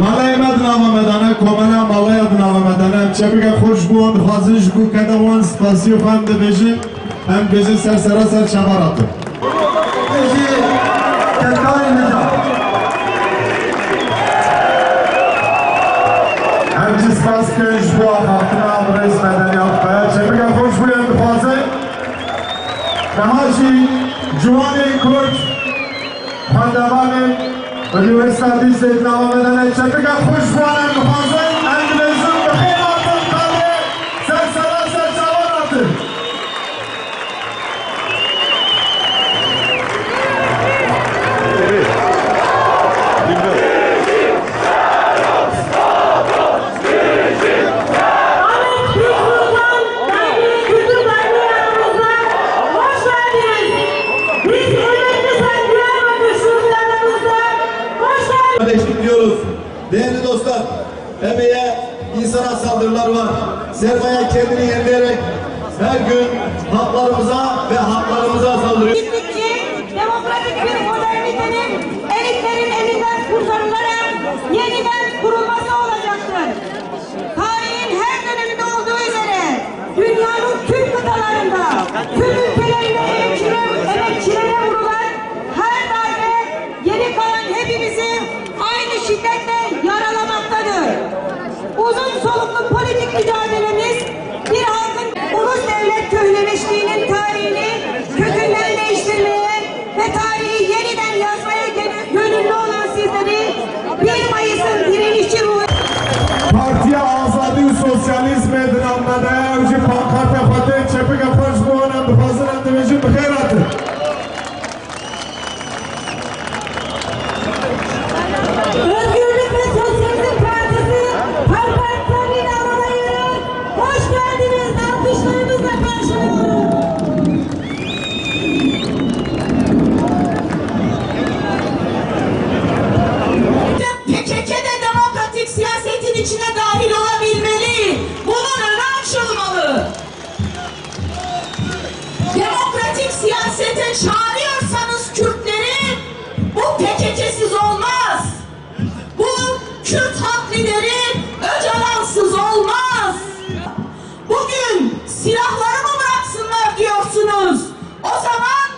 مالای مدن آمدانه کاملا مالای مدن آمدانه چه بگه خوش بود خازش بود که دوان سپاسی و فهم ده بجی هم بجی سر شماراتو بجی کتای نجا هم بجی سپاس کنش bu خاطر رئیس مدنیات باید چه بگه خوش بود انتخازه نماشی جوانی کرد خاندوان Üniversitesi seyirciler ederek çepika kuşbuğanın muhafızın Engliz'in bıkın altın kalı sersara serçalar atır. Diyoruz. Değerli dostlar, emeğe, insana saldırılar var. Sermaye kendini yenileyerek her gün haklarımıza ve haklarımıza saldırıyor. Demokratik bir modernitenin elitlerin elinden kurtarılarak yeniden kurulması olacaktır. Tarihin her döneminde olduğu üzere dünyanın tüm kıtalarında, tüm ülkelerinde emekçilere vurulan her darbe yeni kalan hepimizi aynı şiddetle yaralamaktadır. Uzun soluklu politik mücadelemiz bir halkın ulus devlet köhnemişliğinin tarihini kökünden değiştirmeye ve tarihi yeniden yazmaya gönüllü olan sizleri 1 Mayıs'ın direnişçi ruhu Partiye azadi sosyalizm edin anlamaya evci pankart yapatı çepika kuşbuğanın muhafızın endivijin bıkın atır. Özgürlük ve Sosyalizm Partisi pankartlarıyla alayı hoş geldiniz, alkışlarımızla karşılıyoruz. PKK de demokratik siyasetin içine dahil olabilmeli. Bunun önü açılmalı. Demokratik siyasete çağırıyorsanız Kürtleri bu PKK'siz olmaz. Bu Kürt halk lideri Öcalansız olmaz. Bugün silahları mı bıraksınlar diyorsunuz? O zaman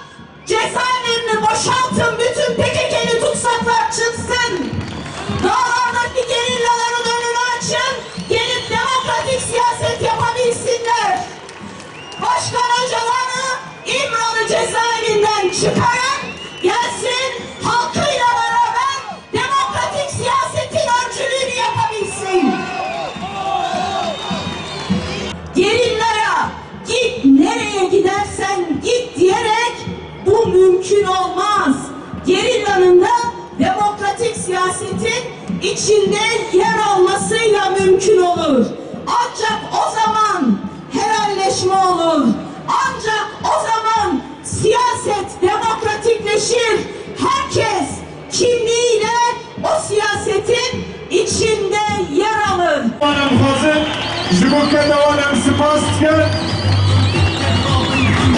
cezaevlerini boşaltın, bütün PKK'li tutsaklar çıksın. Dağlardaki gerillaların önünü açın, gelip demokratik siyaset yapabilsinler. Başkan Öcalan'ı İmralı cezaevinden çıkarın, gelsin halkıyla beraber demokratik siyasetin öncülüğünü yapabilsin. Gerillaya git nereye gidersen git diyerek bu mümkün olmaz. Gerillanın da demokratik siyasetin içinde yer almasıyla mümkün olur. Ancak o zaman helalleşme olur. Ancak o zaman siyaset demokratikleşir. Herkes kimliğiyle o siyasetin içinde yer alır. Muhafızın jibuke devanem spas